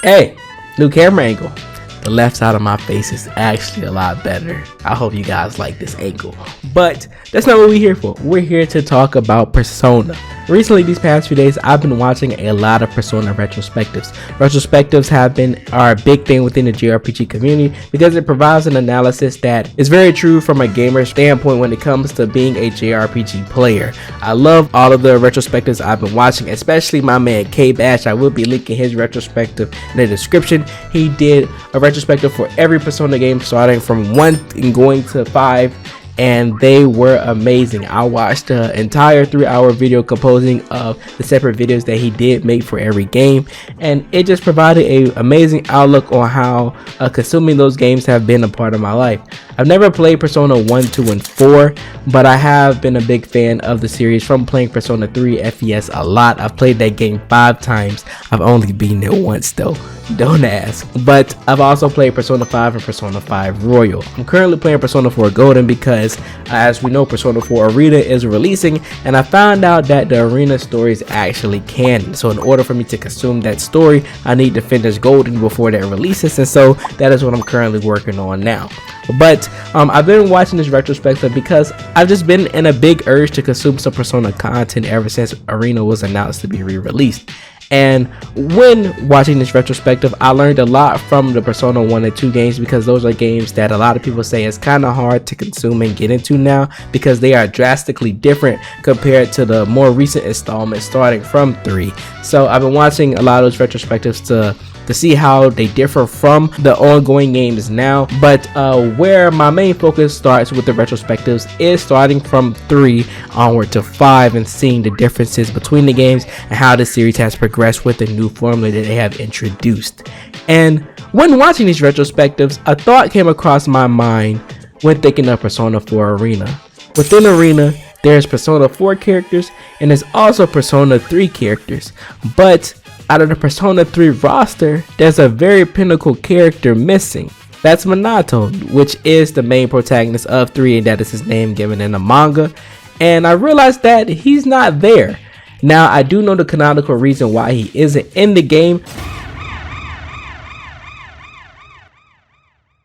Hey, new camera angle. The left side of my face is actually a lot better. I hope you guys like this angle. But that's not what we're here for. We're here to talk about Persona. Recently, these past few days, I've been watching a lot of Persona retrospectives. Retrospectives are a big thing within the JRPG community because it provides an analysis that is very true from a gamer standpoint when it comes to being a JRPG player. I love all of the retrospectives I've been watching, especially my man K Bash. I will be linking his retrospective in the description. He did a retrospective for every Persona game starting from 1 and going to 5. And they were amazing. I watched the entire 3-hour video composing of the separate videos that he did make for every game, and it just provided an amazing outlook on how consuming those games have been a part of my life. I've never played Persona 1, 2, and 4, but I have been a big fan of the series from playing Persona 3 FES a lot. I've played that game 5 times. I've only beaten it once though. Don't ask. But I've also played Persona 5 and Persona 5 Royal. I'm currently playing Persona 4 Golden because, as we know, Persona 4 Arena is releasing, and I found out that the Arena story is actually canon. So in order for me to consume that story, I need to finish Golden before that releases, and so that is what I'm currently working on now. But I've been watching this retrospective because I've just been in a big urge to consume some Persona content ever since Arena was announced to be re-released. And when watching this retrospective, I learned a lot from the Persona 1 and 2 games because those are games that a lot of people say is kind of hard to consume and get into now because they are drastically different compared to the more recent installments starting from 3. So I've been watching a lot of those retrospectives to see how they differ from the ongoing games now, but where my main focus starts with the retrospectives is starting from 3 onward to 5 and seeing the differences between the games and how the series has progressed with the new formula that they have introduced. And when watching these retrospectives, a thought came across my mind when thinking of Persona 4 Arena. Within Arena, there's Persona 4 characters and there's also Persona 3 characters, but out of the Persona 3 roster, there's a very pinnacle character missing. That's Minato, which is the main protagonist of 3, and that is his name given in the manga. And I realized that he's not there. Now, I do know the canonical reason why he isn't in the game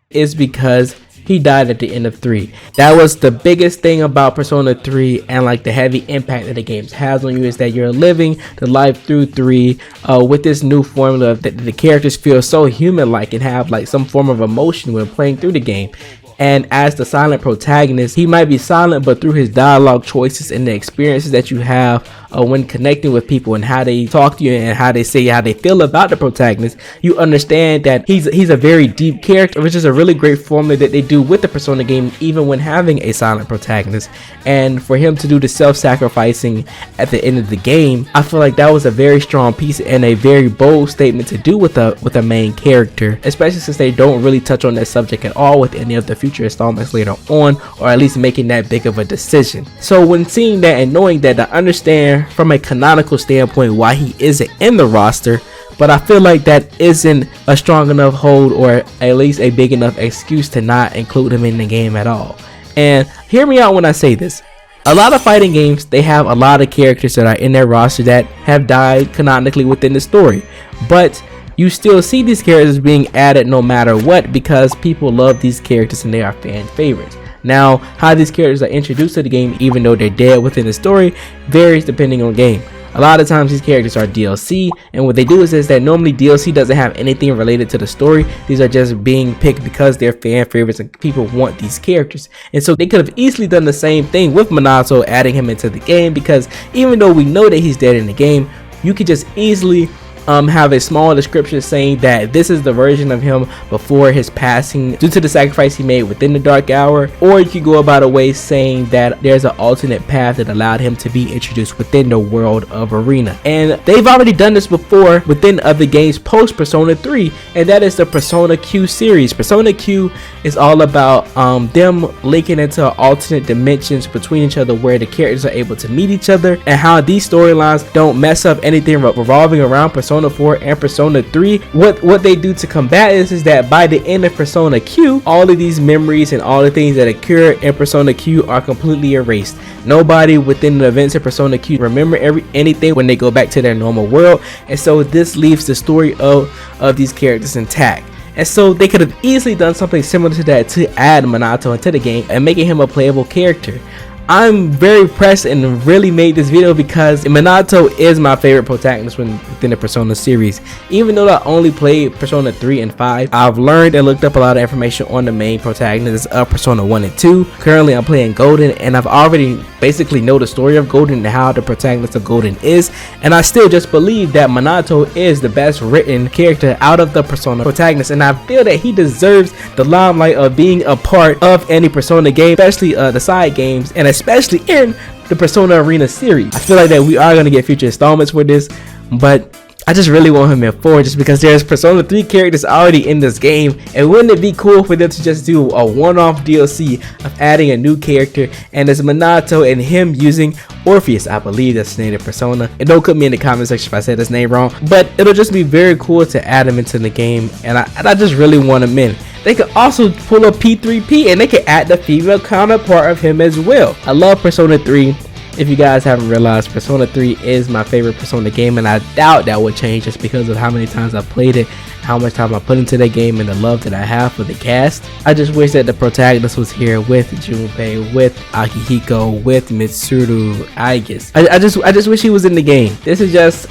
is because he died at the end of 3. That was the biggest thing about Persona 3 and like the heavy impact that the games has on you is that you're living the life through 3 with this new formula that the characters feel so human-like and have like some form of emotion when playing through the game. And as the silent protagonist, he might be silent, but through his dialogue choices and the experiences that you have when connecting with people and how they talk to you and how they say how they feel about the protagonist, you understand that he's a very deep character, which is a really great formula that they do with the Persona game, even when having a silent protagonist. And for him to do the self-sacrificing at the end of the game, I feel like that was a very strong piece and a very bold statement to do with a main character, especially since they don't really touch on that subject at all with any of the future installments later on, or at least making that big of a decision. So when seeing that and knowing that, I understand from a canonical standpoint why he isn't in the roster, but I feel like that isn't a strong enough hold or at least a big enough excuse to not include him in the game at all. And hear me out when I say this. A lot of fighting games, they have a lot of characters that are in their roster that have died canonically within the story, but you still see these characters being added no matter what because people love these characters and they are fan favorites. Now, how these characters are introduced to the game, even though they're dead within the story, varies depending on game. A lot of times these characters are DLC, and what they do is that normally DLC doesn't have anything related to the story. These are just being picked because they're fan favorites and people want these characters. And so they could have easily done the same thing with Minato, adding him into the game, because even though we know that he's dead in the game, you could just easily have a small description saying that this is the version of him before his passing due to the sacrifice he made within the dark hour, or you could go about a way saying that there's an alternate path that allowed him to be introduced within the world of Arena. And they've already done this before within other games post Persona 3, and that is the Persona Q series. Persona Q is all about them linking into alternate dimensions between each other where the characters are able to meet each other, and how these storylines don't mess up anything revolving around Persona Persona 4 and Persona 3. What they do to combat this is that by the end of Persona Q, all of these memories and all the things that occur in Persona Q are completely erased. Nobody within the events of Persona Q remember anything when they go back to their normal world, and so this leaves the story of these characters intact. And so they could have easily done something similar to that to add Minato into the game and making him a playable character. I'm very impressed and really made this video because Minato is my favorite protagonist within the Persona series. Even though I only played Persona 3 and 5, I've learned and looked up a lot of information on the main protagonists of Persona 1 and 2. Currently I'm playing Golden, and I've already basically know the story of Golden and how the protagonist of Golden is, and I still just believe that Minato is the best written character out of the Persona protagonists, and I feel that he deserves the limelight of being a part of any Persona game, especially the side games, and especially in the Persona Arena series. I feel like that we are going to get future installments for this, but I just really want him in 4 just because there's Persona 3 characters already in this game, and wouldn't it be cool for them to just do a one-off DLC of adding a new character, and it's Minato and him using Orpheus, I believe that's the name of Persona, and don't put me in the comment section if I said his name wrong, but it'll just be very cool to add him into the game, and I just really want him in. They could also pull a P3P and they could add the female counterpart of him as well. I love Persona 3. If you guys haven't realized, Persona 3 is my favorite Persona game, and I doubt that would change just because of how many times I've played it, how much time I put into that game, and the love that I have for the cast. I just wish that the protagonist was here with Junpei, with Akihiko, with Mitsuru. I just wish he was in the game. This is just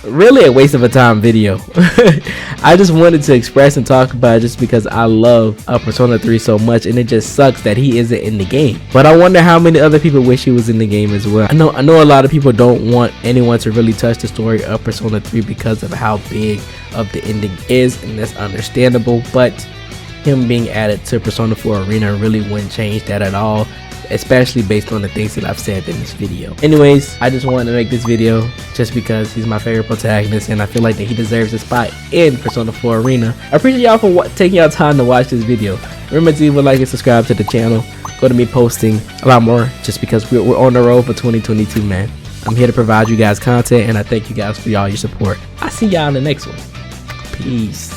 really a waste of a time video. I just wanted to express and talk about it just because I love Persona 3 so much, and it just sucks that he isn't in the game. But I wonder how many other people wish he was in the game as well. I know a lot of people don't want anyone to really touch the story of Persona 3 because of how big of the ending is, and that's understandable, but him being added to Persona 4 Arena really wouldn't change that at all, especially based on the things that I've said in this video. Anyways, I just wanted to make this video just because he's my favorite protagonist, and I feel like that he deserves a spot in Persona 4 Arena. I appreciate y'all for taking y'all time to watch this video. Remember to leave a like and subscribe to the channel. Go to me posting a lot more just because we're on the road for 2022, man. I'm here to provide you guys content, and I thank you guys for all your support. I'll see y'all in the next one. Peace.